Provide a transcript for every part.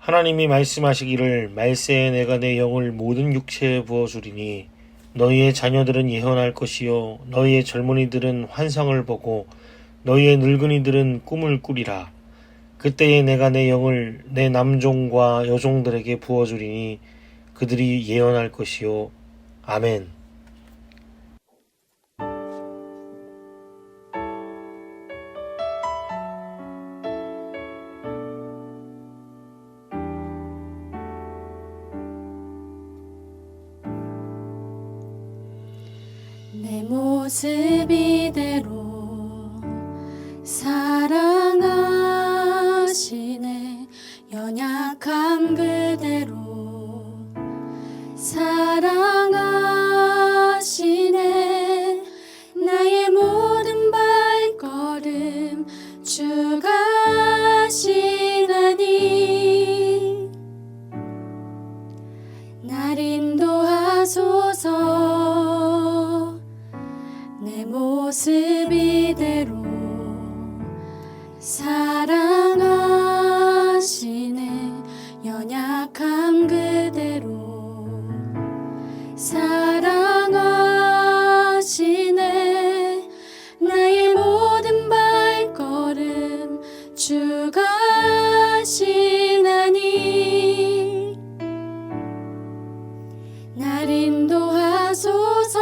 하나님이 말씀하시기를 말세에 내가 내 영을 모든 육체에 부어주리니 너희의 자녀들은 예언할 것이요 너희의 젊은이들은 환상을 보고 너희의 늙은이들은 꿈을 꾸리라. 그때에 내가 내 영을 내 남종과 여종들에게 부어주리니 그들이 예언할 것이요. 아멘. 내 모습 이대로 사랑하시네. 연약함 그대로 사랑하시네. 나의 모든 발걸음 주가 하시나니 날 인도하소서. 내 모습 이대로 사랑하시네. 연약함 그대로 사랑하시네. 나의 모든 발걸음 주가 하시나니 날 인도하소서.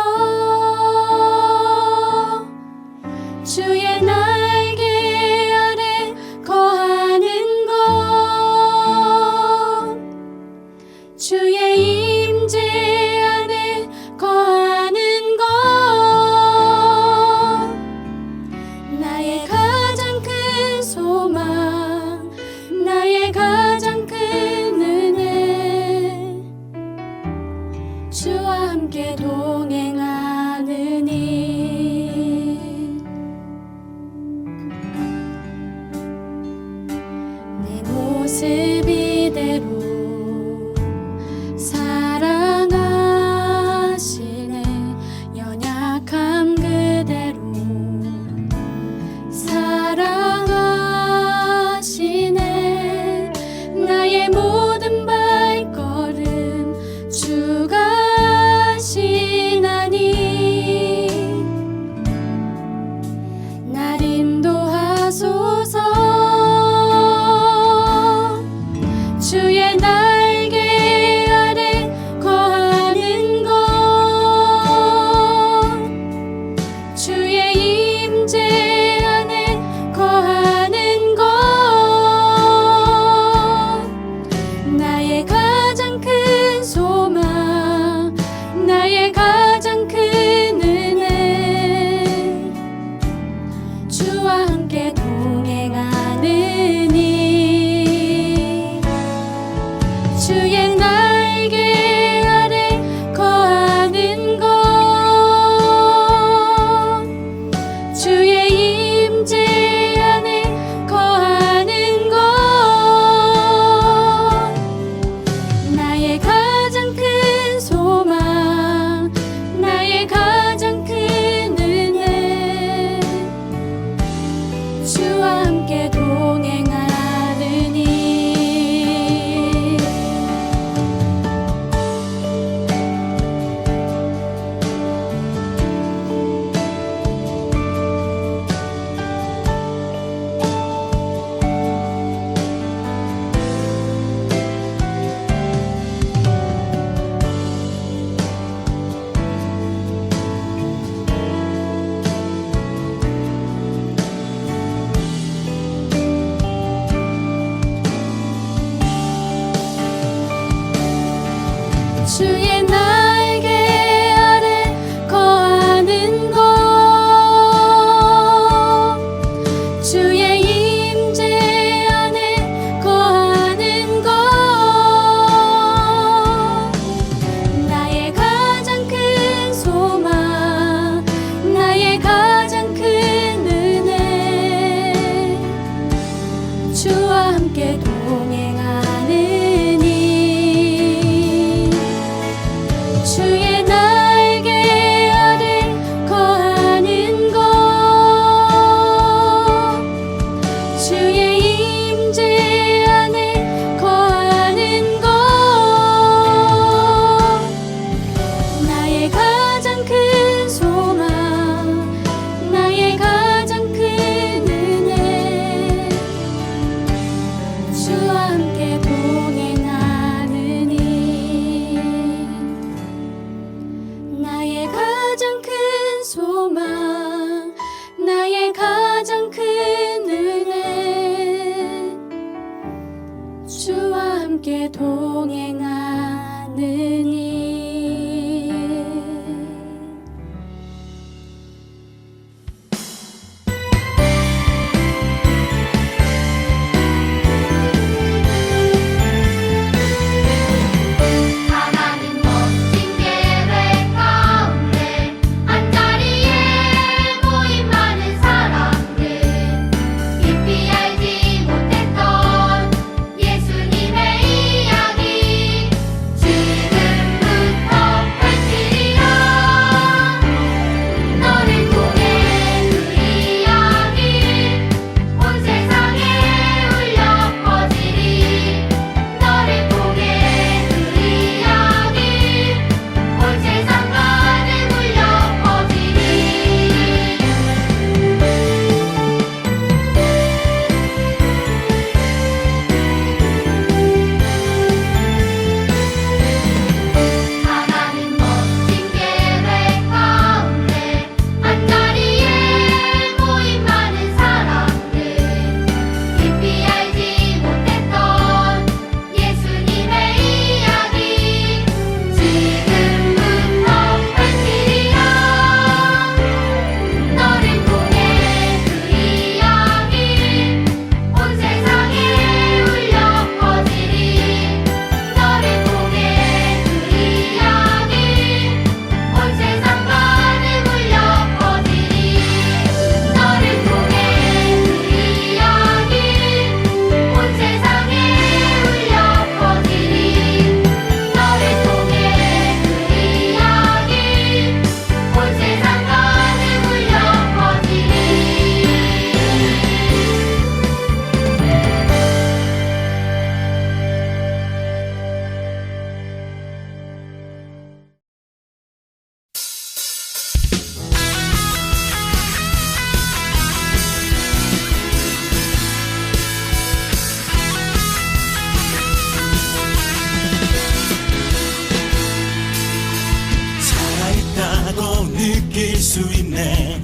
수 있네.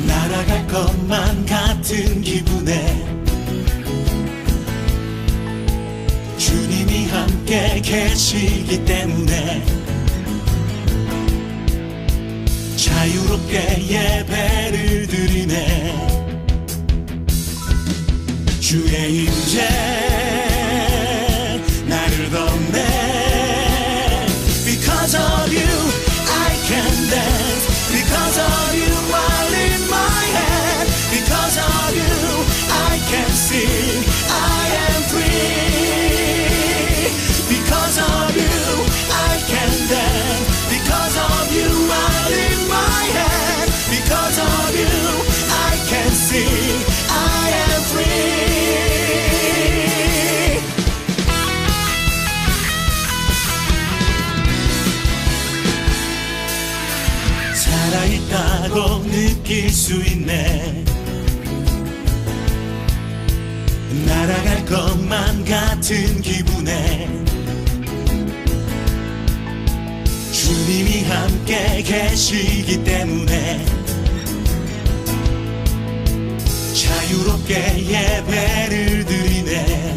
날아갈 것만 같은 기분에 주님이 함께 계시기 때문에 자유롭게 예배를 드리네. 주의 임재 나를 덮네. Because of you I can dance. Because of you I lift my hand. Because of you I can sing. I am free. Because of you I can dance. Because of you I lift my hand. Because of you I can sing. I am free. 살아있다고 느낄 수 있네. 날아갈 것만 같은 기분에 주님이 함께 계시기 때문에 자유롭게 예배를 드리네.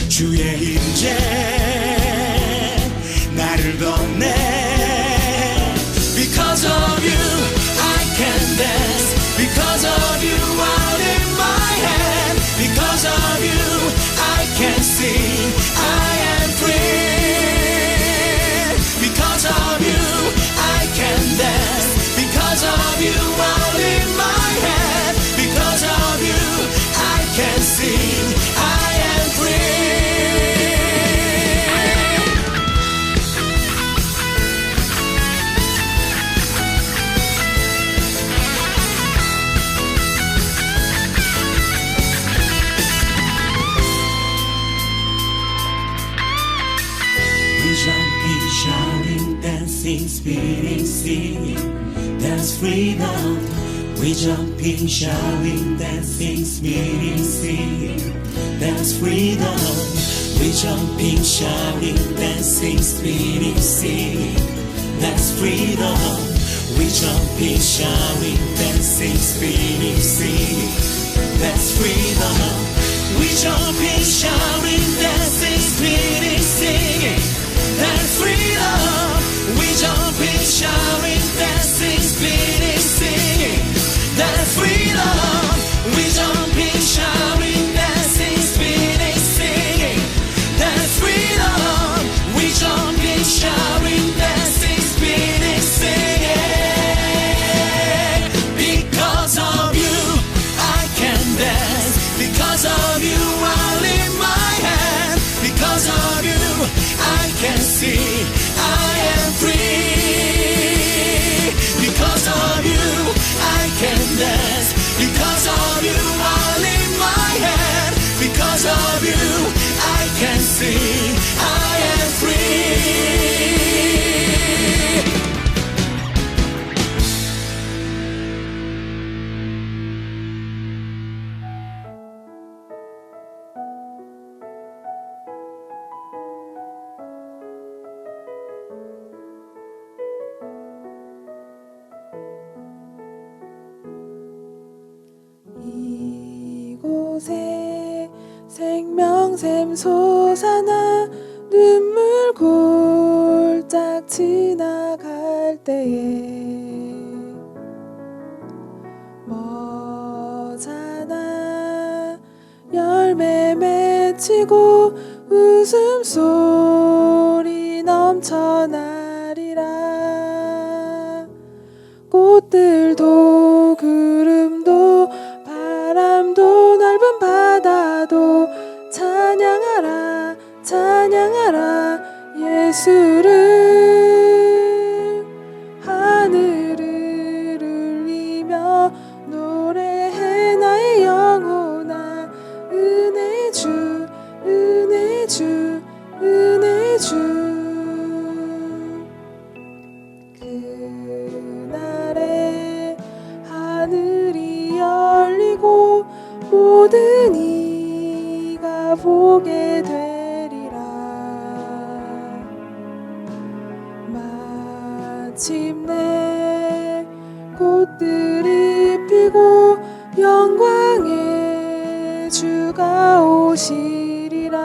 주의 임재 나를 덮네. Because of you I can dance. Because of you I lift my hand. Because of you I can sing. I am free. Because of you I can dance. Because of you I lift my hand. Because of you I can sing. I am free. Jumping, shouting, dancing, spinning, singing, that's freedom. We jumping, shouting, dancing, spinning, singing, that's freedom. We jumping, shouting, dancing, spinning, singing, that's freedom. We jumping, shouting, dancing, spinning, singing, that's freedom. We jumping, shouting, dancing, spinning, singing. That's freedom. We jumping, shouting, dancing, spinning, singing. That's freedom. We jumping, shouting, dancing, spinning, singing. That's freedom. We jumping, shouting, dancing, spinning, singing. Because of you, I can dance. Because of you, I lift my hand. Because of you, I can see I am free. Because of you I can dance. Because of you I lift my hand. Because of you I can sing. I am free. 이곳에 생명샘 솟아나 눈물 골짝 지나갈 때에 뭐잖아 열매 맺히고 웃음소리 넘쳐나리라. 꽃들도 구름도 바람도 넓은 바다도 찬양하라 찬양하라 예수를. 하늘을 울리며 노래해 나의 영혼아. 은혜 주 은혜 주 은혜 주. 그날에 하늘이 열리고 모든 이가 보게 되리라. 마침내 꽃들이 피고 영광의 주가 오시리라.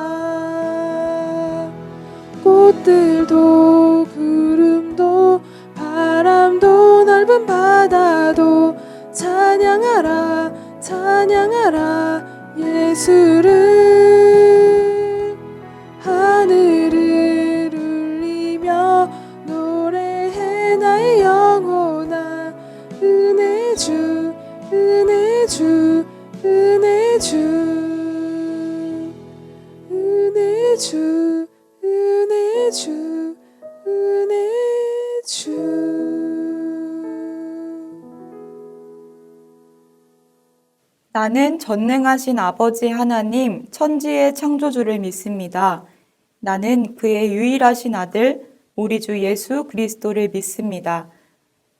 꽃들도 구름도 바람도 넓은 바다도 찬양하라 찬양하라 예수를. 하늘을 울리며 노래해 나의 영혼아. 은혜주 은혜주 은혜주 은혜주 은혜주 은혜주. 나는 전능하신 아버지 하나님 천지의 창조주를 믿습니다. 나는 그의 유일하신 아들 우리 주 예수 그리스도를 믿습니다.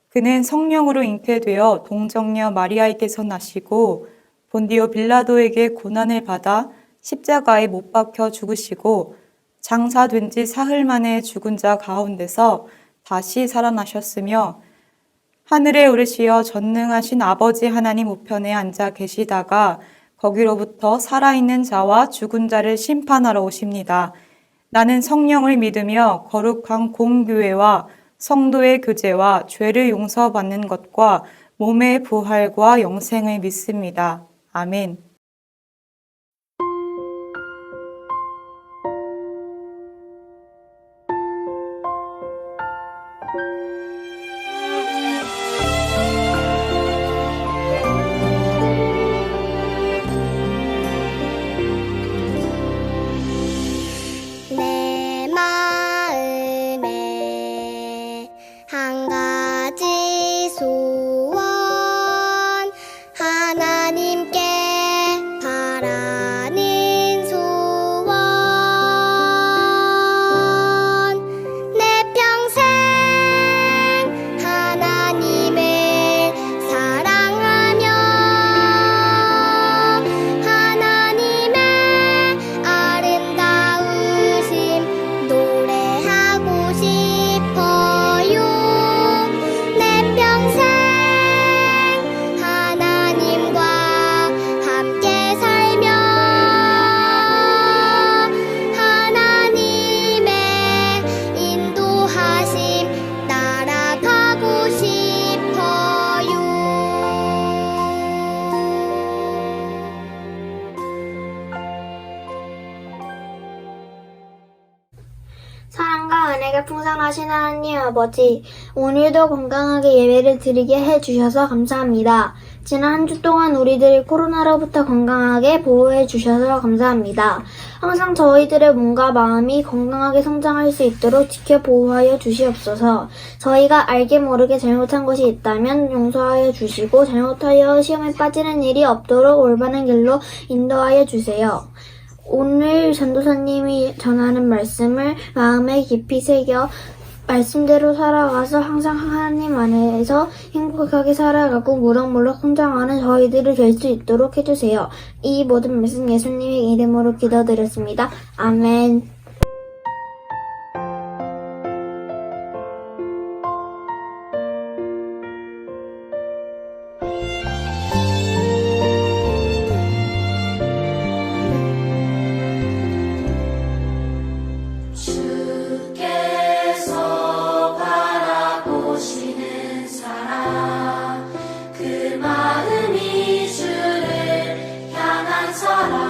그는 성령으로 잉태되어 동정녀 마리아에게서 나시고 본디오 빌라도에게 고난을 받아 십자가에 못 박혀 죽으시고 장사된 지 사흘 만에 죽은 자 가운데서 다시 살아나셨으며 하늘에 오르시어 전능하신 아버지 하나님 우편에 앉아 계시다가 거기로부터 살아있는 자와 죽은 자를 심판하러 오십니다. 나는 성령을 믿으며 거룩한 공교회와 성도의 교제와 죄를 용서받는 것과 몸의 부활과 영생을 믿습니다. 아멘. 내 마음에 한 가지 소원 하나님께 바라는 소원 내 평생 하나님을 사랑하며 하나님의 아름다우심 노래하고 싶어요. 내 평생 하나님과 함께 살며 하나님의 인도하심 따라가고 싶어요. 사랑과 은혜가 풍성하신 하나님 아버지, 오늘도 건강하게 예배를 드리게 해주셔서 감사합니다. 지난 한 주 동안 우리들을 코로나로부터 건강하게 보호해 주셔서 감사합니다. 항상 저희들의 몸과 마음이 건강하게 성장할 수 있도록 지켜 보호하여 주시옵소서. 저희가 알게 모르게 잘못한 것이 있다면 용서하여 주시고 잘못하여 시험에 빠지는 일이 없도록 올바른 길로 인도하여 주세요. 오늘 전도사님이 전하는 말씀을 마음에 깊이 새겨 말씀대로 살아가서 항상 하나님 안에서 행복하게 살아가고 무럭무럭 성장하는 저희들이 될 수 있도록 해주세요. 이 모든 말씀 예수님의 이름으로 기도드렸습니다. 아멘. 주께서 바라보시는 사람 그 마음이 주를 향한 사람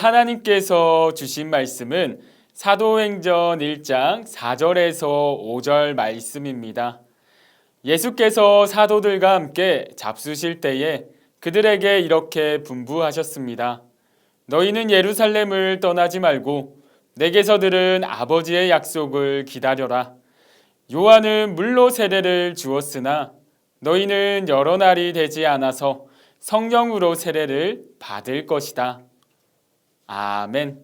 하나님께서 주신 말씀은 사도행전 1장 4절에서 5절 말씀입니다. 예수께서 사도들과 함께 잡수실 때에 그들에게 이렇게 분부하셨습니다. 너희는 예루살렘을 떠나지 말고 내게서 들은 아버지의 약속을 기다려라. 요한은 물로 세례를 주었으나 너희는 여러 날이 되지 않아서 성령으로 세례를 받을 것이다. 아멘.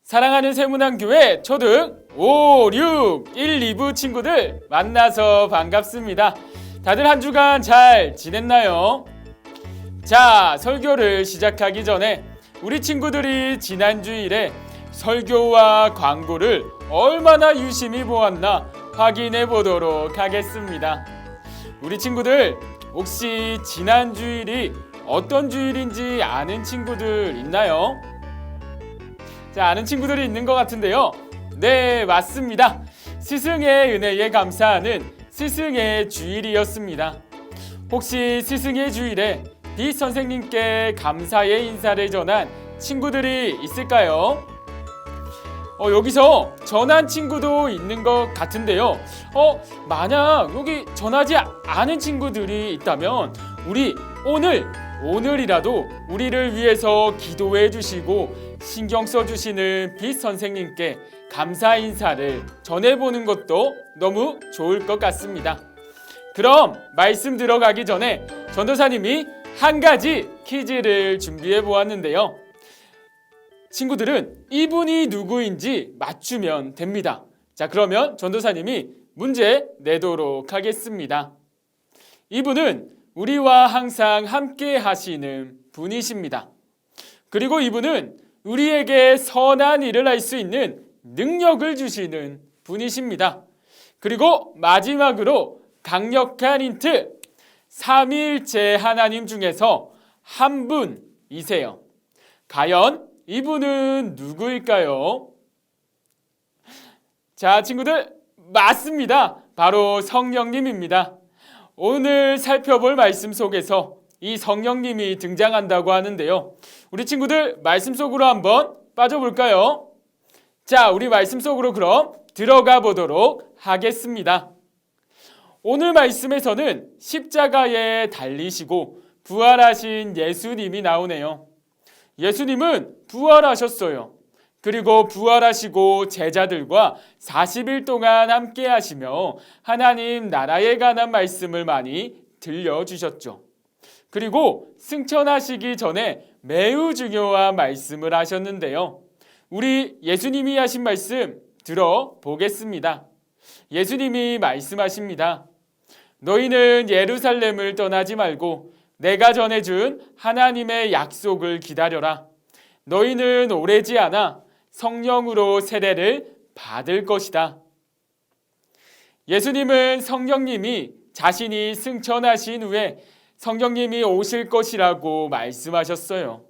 사랑하는 세문안교회 초등 5, 6, 1, 2부 친구들 만나서 반갑습니다. 다들 한 주간 잘 지냈나요? 자, 설교를 시작하기 전에 우리 친구들이 지난 주일에 설교와 광고를 얼마나 유심히 보았나 확인해 보도록 하겠습니다. 우리 친구들 혹시 지난 주일이 어떤 주일인지 아는 친구들 있나요? 자, 아는 친구들이 있는 것 같은데요. 네, 맞습니다. 스승의 은혜에 감사하는 스승의 주일이었습니다. 혹시 스승의 주일에 빛 선생님께 감사의 인사를 전한 친구들이 있을까요? 여기서 전한 친구도 있는 것 같은데요. 만약 여기 전하지 않은 친구들이 있다면 우리 오늘이라도 우리를 위해서 기도해 주시고 신경 써 주시는 빛 선생님께 감사 인사를 전해보는 것도 너무 좋을 것 같습니다. 그럼 말씀 들어가기 전에 전도사님이 한 가지 퀴즈를 준비해 보았는데요. 친구들은 이분이 누구인지 맞추면 됩니다. 자, 그러면 전도사님이 문제 내도록 하겠습니다. 이분은 우리와 항상 함께 하시는 분이십니다. 그리고 이분은 우리에게 선한 일을 할 수 있는 능력을 주시는 분이십니다. 그리고 마지막으로 강력한 힌트, 삼위일체 하나님 중에서 한 분이세요. 과연 이분은 누구일까요? 자, 친구들 맞습니다. 바로 성령님입니다. 오늘 살펴볼 말씀 속에서 이 성령님이 등장한다고 하는데요. 우리 친구들 말씀 속으로 한번 빠져볼까요? 자, 우리 말씀 속으로 그럼 들어가 보도록 하겠습니다. 오늘 말씀에서는 십자가에 달리시고 부활하신 예수님이 나오네요. 예수님은 부활하셨어요. 그리고 부활하시고 제자들과 40일 동안 함께 하시며 하나님 나라에 관한 말씀을 많이 들려주셨죠. 그리고 승천하시기 전에 매우 중요한 말씀을 하셨는데요. 우리 예수님이 하신 말씀 들어보겠습니다. 예수님이 말씀하십니다. 너희는 예루살렘을 떠나지 말고 내가 전해준 하나님의 약속을 기다려라. 너희는 오래지 않아 성령으로 세례를 받을 것이다. 예수님은 성령님이 자신이 승천하신 후에 성령님이 오실 것이라고 말씀하셨어요.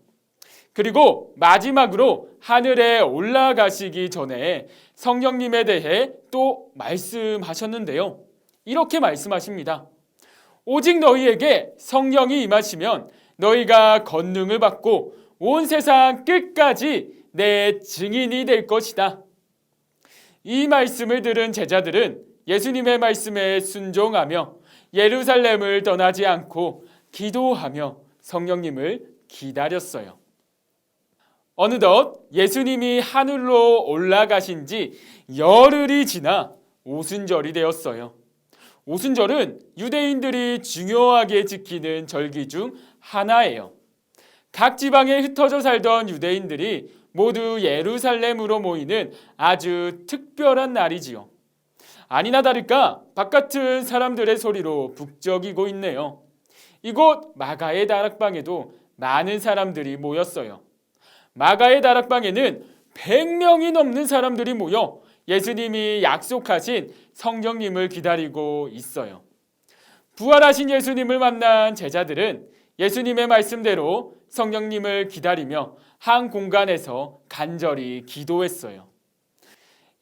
그리고 마지막으로 하늘에 올라가시기 전에 성령님에 대해 또 말씀하셨는데요. 이렇게 말씀하십니다. 오직 너희에게 성령이 임하시면 너희가 권능을 받고 온 세상 끝까지 내 증인이 될 것이다. 이 말씀을 들은 제자들은 예수님의 말씀에 순종하며 예루살렘을 떠나지 않고 기도하며 성령님을 기다렸어요. 어느덧 예수님이 하늘로 올라가신 지 열흘이 지나 오순절이 되었어요. 오순절은 유대인들이 중요하게 지키는 절기 중 하나예요. 각 지방에 흩어져 살던 유대인들이 모두 예루살렘으로 모이는 아주 특별한 날이지요. 아니나 다를까 바깥은 사람들의 소리로 북적이고 있네요. 이곳 마가의 다락방에도 많은 사람들이 모였어요. 마가의 다락방에는 100명이 넘는 사람들이 모여 예수님이 약속하신 성령님을 기다리고 있어요. 부활하신 예수님을 만난 제자들은 예수님의 말씀대로 성령님을 기다리며 한 공간에서 간절히 기도했어요.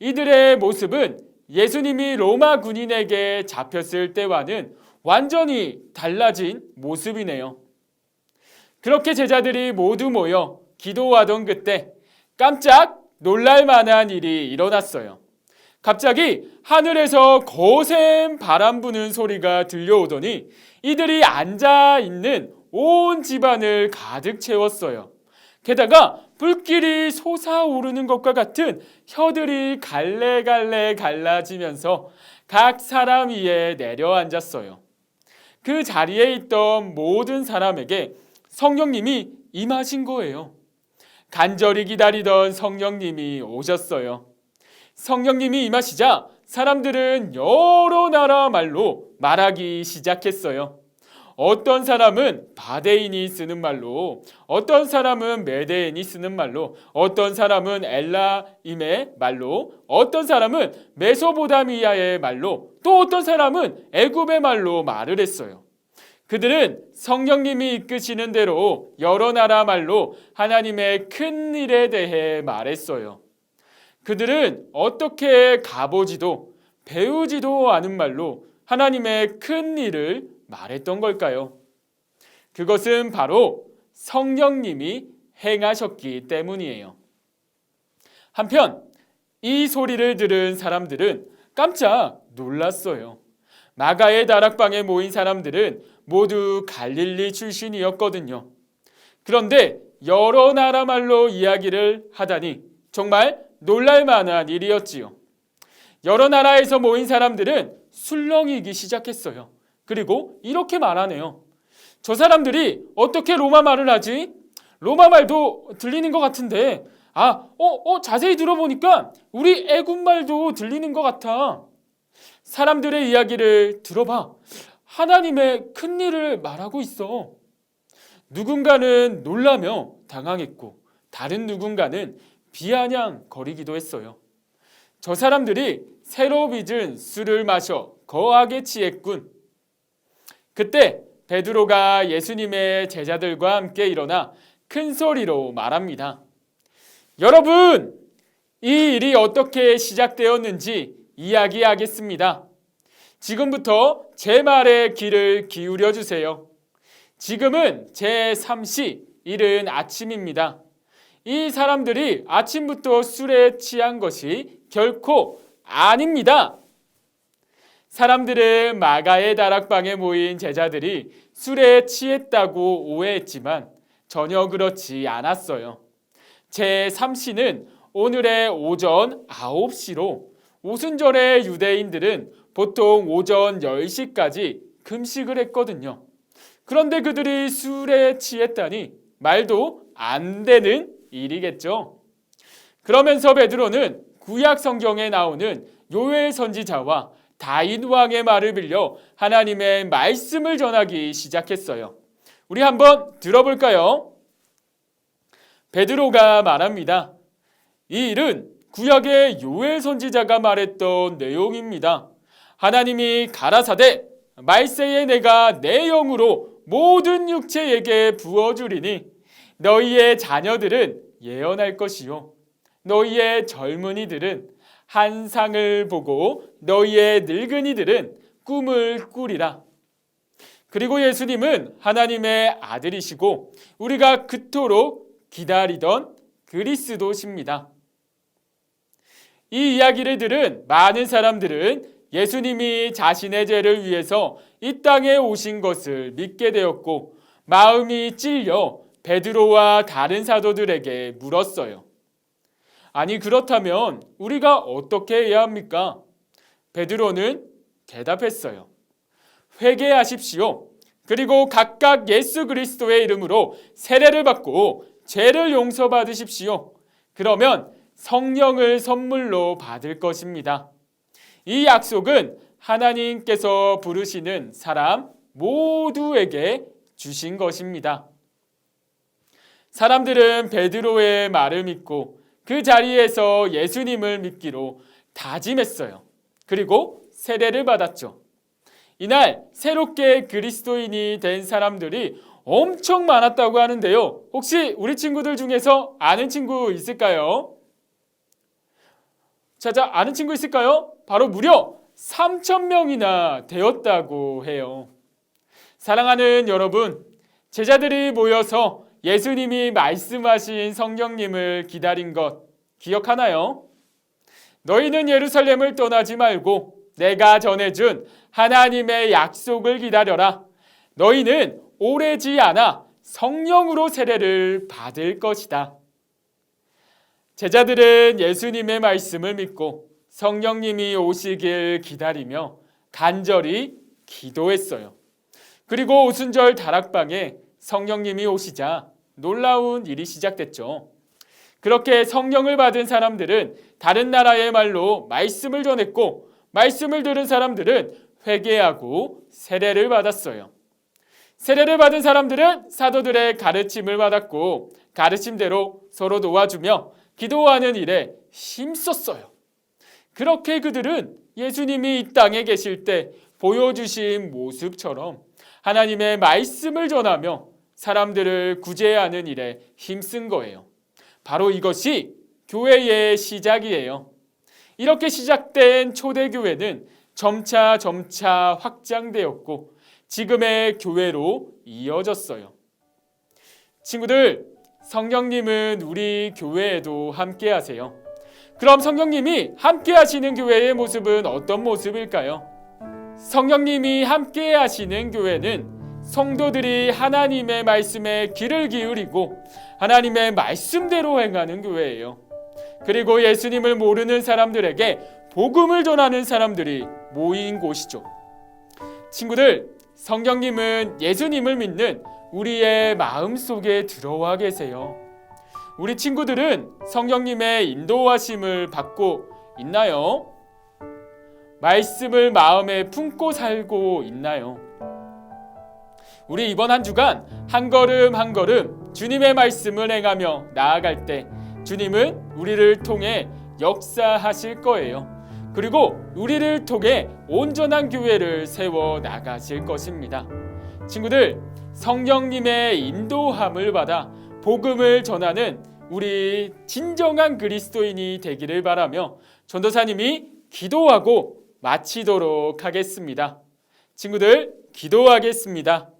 이들의 모습은 예수님이 로마 군인에게 잡혔을 때와는 완전히 달라진 모습이네요. 그렇게 제자들이 모두 모여 기도하던 그때 깜짝 놀랄 만한 일이 일어났어요. 갑자기 하늘에서 거센 바람 부는 소리가 들려오더니 이들이 앉아 있는 온 집안을 가득 채웠어요. 게다가 불길이 솟아오르는 것과 같은 혀들이 갈래갈래 갈라지면서 각 사람 위에 내려앉았어요. 그 자리에 있던 모든 사람에게 성령님이 임하신 거예요. 간절히 기다리던 성령님이 오셨어요. 성령님이 임하시자 사람들은 여러 나라 말로 말하기 시작했어요. 어떤 사람은 바데인이 쓰는 말로, 어떤 사람은 메데인이 쓰는 말로, 어떤 사람은 엘라임의 말로, 어떤 사람은 메소포타미아의 말로, 또 어떤 사람은 애굽의 말로 말을 했어요. 그들은 성령님이 이끄시는 대로 여러 나라 말로 하나님의 큰 일에 대해 말했어요. 그들은 어떻게 가보지도 배우지도 않은 말로 하나님의 큰 일을 말했던 걸까요? 그것은 바로 성령님이 행하셨기 때문이에요. 한편 이 소리를 들은 사람들은 깜짝 놀랐어요. 마가의 다락방에 모인 사람들은 모두 갈릴리 출신이었거든요. 그런데 여러 나라 말로 이야기를 하다니 정말 놀랄 만한 일이었지요. 여러 나라에서 모인 사람들은 술렁이기 시작했어요. 그리고 이렇게 말하네요. 저 사람들이 어떻게 로마 말을 하지? 로마 말도 들리는 것 같은데, 자세히 들어보니까 우리 애굽 말도 들리는 것 같아. 사람들의 이야기를 들어봐. 하나님의 큰 일을 말하고 있어. 누군가는 놀라며 당황했고 다른 누군가는 비아냥거리기도 했어요. 저 사람들이 새로 빚은 술을 마셔 거하게 취했군. 그때 베드로가 예수님의 제자들과 함께 일어나 큰 소리로 말합니다. 여러분, 이 일이 어떻게 시작되었는지 이야기하겠습니다. 지금부터 제 말에 귀를 기울여 주세요. 지금은 제3시 이른 아침입니다. 이 사람들이 아침부터 술에 취한 것이 결코 아닙니다. 사람들은 마가의 다락방에 모인 제자들이 술에 취했다고 오해했지만 전혀 그렇지 않았어요. 제3시는 오늘의 오전 9시로 오순절에 유대인들은 보통 오전 10시까지 금식을 했거든요. 그런데 그들이 술에 취했다니 말도 안 되는 일이겠죠. 그러면서 베드로는 구약 성경에 나오는 요엘 선지자와 다윗 왕의 말을 빌려 하나님의 말씀을 전하기 시작했어요. 우리 한번 들어볼까요? 베드로가 말합니다. 이 일은 구약의 요엘 선지자가 말했던 내용입니다. 하나님이 가라사대 말세에 내가 내 영으로 모든 육체에게 부어주리니 너희의 자녀들은 예언할 것이요 너희의 젊은이들은 환상을 보고 너희의 늙은이들은 꿈을 꾸리라. 그리고 예수님은 하나님의 아들이시고 우리가 그토록 기다리던 그리스도십니다. 이 이야기를 들은 많은 사람들은 예수님이 자신의 죄를 위해서 이 땅에 오신 것을 믿게 되었고 마음이 찔려 베드로와 다른 사도들에게 물었어요. 아니 그렇다면 우리가 어떻게 해야 합니까? 베드로는 대답했어요. 회개하십시오. 그리고 각각 예수 그리스도의 이름으로 세례를 받고 죄를 용서받으십시오. 그러면 성령을 선물로 받을 것입니다. 이 약속은 하나님께서 부르시는 사람 모두에게 주신 것입니다. 사람들은 베드로의 말을 믿고 그 자리에서 예수님을 믿기로 다짐했어요. 그리고 세례를 받았죠. 이날 새롭게 그리스도인이 된 사람들이 엄청 많았다고 하는데요. 혹시 우리 친구들 중에서 아는 친구 있을까요? 자, 아는 친구 있을까요? 바로 무려 3,000명이나 되었다고 해요. 사랑하는 여러분, 제자들이 모여서 예수님이 말씀하신 성령님을 기다린 것 기억하나요? 너희는 예루살렘을 떠나지 말고 내가 전해준 하나님의 약속을 기다려라. 너희는 오래지 않아 성령으로 세례를 받을 것이다. 제자들은 예수님의 말씀을 믿고 성령님이 오시길 기다리며 간절히 기도했어요. 그리고 오순절 다락방에 성령님이 오시자 놀라운 일이 시작됐죠. 그렇게 성령을 받은 사람들은 다른 나라의 말로 말씀을 전했고 말씀을 들은 사람들은 회개하고 세례를 받았어요. 세례를 받은 사람들은 사도들의 가르침을 받았고 가르침대로 서로 도와주며 기도하는 일에 힘썼어요. 그렇게 그들은 예수님이 이 땅에 계실 때 보여주신 모습처럼 하나님의 말씀을 전하며 사람들을 구제하는 일에 힘쓴 거예요. 바로 이것이 교회의 시작이에요. 이렇게 시작된 초대교회는 점차 확장되었고 지금의 교회로 이어졌어요. 친구들, 성령님은 우리 교회에도 함께 하세요. 그럼 성령님이 함께 하시는 교회의 모습은 어떤 모습일까요? 성령님이 함께 하시는 교회는 성도들이 하나님의 말씀에 귀를 기울이고 하나님의 말씀대로 행하는 교회예요. 그리고 예수님을 모르는 사람들에게 복음을 전하는 사람들이 모인 곳이죠. 친구들, 성령님은 예수님을 믿는 우리의 마음속에 들어와 계세요. 우리 친구들은 성령님의 인도하심을 받고 있나요? 말씀을 마음에 품고 살고 있나요? 우리 이번 한 주간 한 걸음 한 걸음 주님의 말씀을 행하며 나아갈 때 주님은 우리를 통해 역사하실 거예요. 그리고 우리를 통해 온전한 교회를 세워 나가실 것입니다. 친구들, 성령님의 인도함을 받아 복음을 전하는 우리 진정한 그리스도인이 되기를 바라며 전도사님이 기도하고 마치도록 하겠습니다. 친구들, 기도하겠습니다.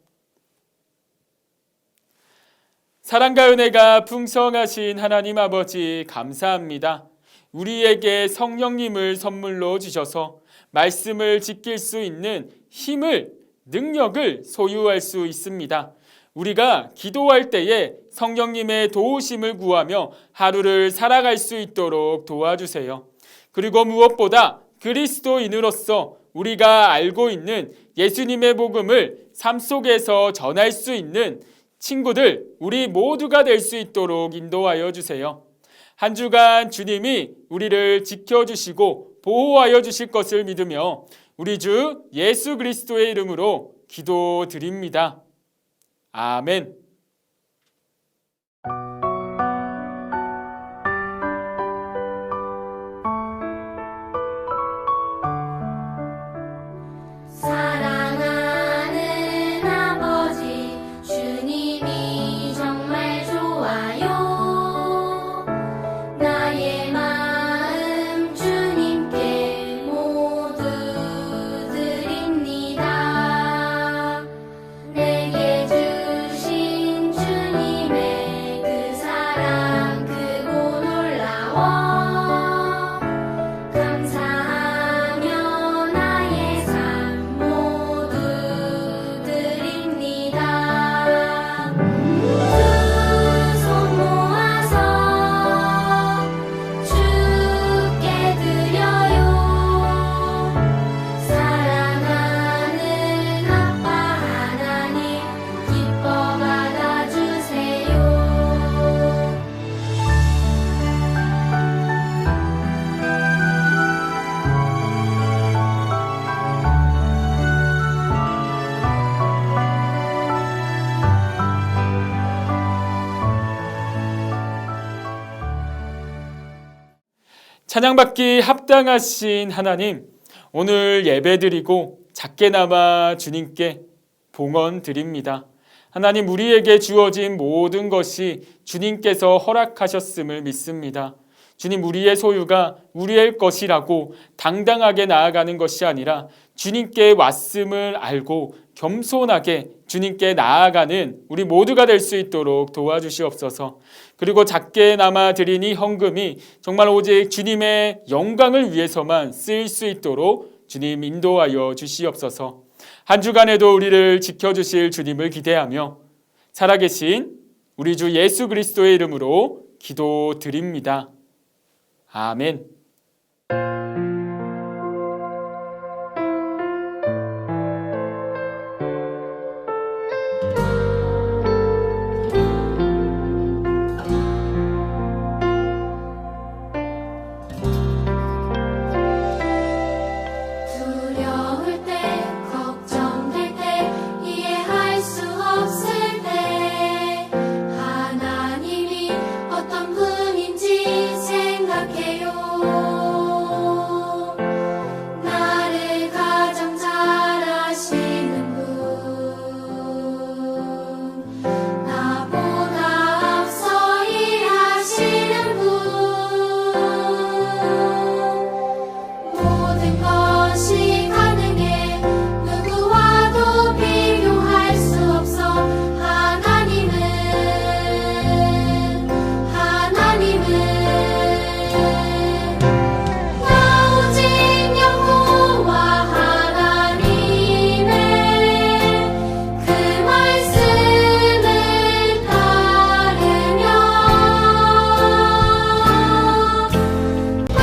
사랑과 은혜가 풍성하신 하나님 아버지, 감사합니다. 우리에게 성령님을 선물로 주셔서 말씀을 지킬 수 있는 힘을, 능력을 소유할 수 있습니다. 우리가 기도할 때에 성령님의 도우심을 구하며 하루를 살아갈 수 있도록 도와주세요. 그리고 무엇보다 그리스도인으로서 우리가 알고 있는 예수님의 복음을 삶 속에서 전할 수 있는 친구들, 우리 모두가 될 수 있도록 인도하여 주세요. 한 주간 주님이 우리를 지켜주시고 보호하여 주실 것을 믿으며 우리 주 예수 그리스도의 이름으로 기도드립니다. 아멘. 사랑하는 아버지, 주님이 정말 좋아요. 나의 마음 주님께 모두 드립니다. 내게 주신 주님의 그 사랑 크고 놀라워. 감사하며 나의 삶 모두 드립니다. 두 손 모아서 주께 드려요. 사랑하는 아빠 하나님, 기뻐 받아주세요. 찬양받기 합당하신 하나님, 오늘 예배드리고 작게나마 주님께 봉헌 드립니다. 하나님, 우리에게 주어진 모든 것이 주님께서 허락하셨음을 믿습니다. 주님, 우리의 소유가 우리의 것이라고 당당하게 나아가는 것이 아니라 주님께 왔음을 알고 겸손하게 주님께 나아가는 우리 모두가 될 수 있도록 도와주시옵소서. 그리고 작게나마 드린 이 헌금이 정말 오직 주님의 영광을 위해서만 쓰일 수 있도록 주님 인도하여 주시옵소서. 한 주간에도 우리를 지켜주실 주님을 기대하며 살아계신 우리 주 예수 그리스도의 이름으로 기도드립니다. 아멘. 두려울 때 걱정될 때 이해할 수 없을 때 하나님이 어떤 분인지 생각해요. 나를 가장 잘 아시는 분, 나보다 앞서 일하시는 분, 모든 것이 가능해 누구와도 비교할 수 없어. 하나님은 나 오직 여호와 하나님의 그 말씀을 따르며 나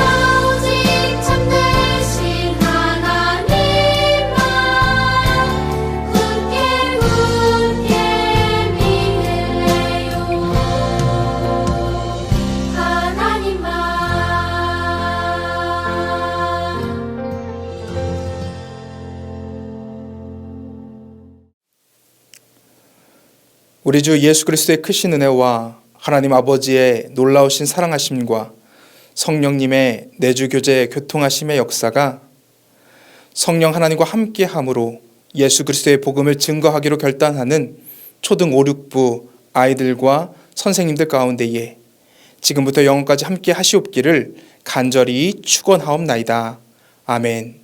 오직 참되신 하나님만 굳게 믿을래요. 하나님만. 우리 주 예수 그리스도의 크신 은혜와 하나님 아버지의 놀라우신 사랑하심과 성령님의 내주 교제 교통하심의 역사가 성령 하나님과 함께함으로 예수 그리스도의 복음을 증거하기로 결단하는 초등 5, 6부 아이들과 선생님들 가운데에 지금부터 영원까지 함께 하시옵기를 간절히 축원하옵나이다. 아멘.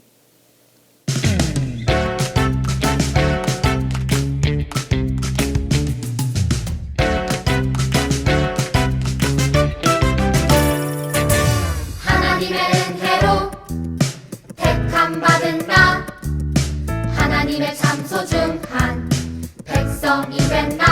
하나님의 은혜로 택함 받은 나, 하나님의 참 소중한 백성이 된 나,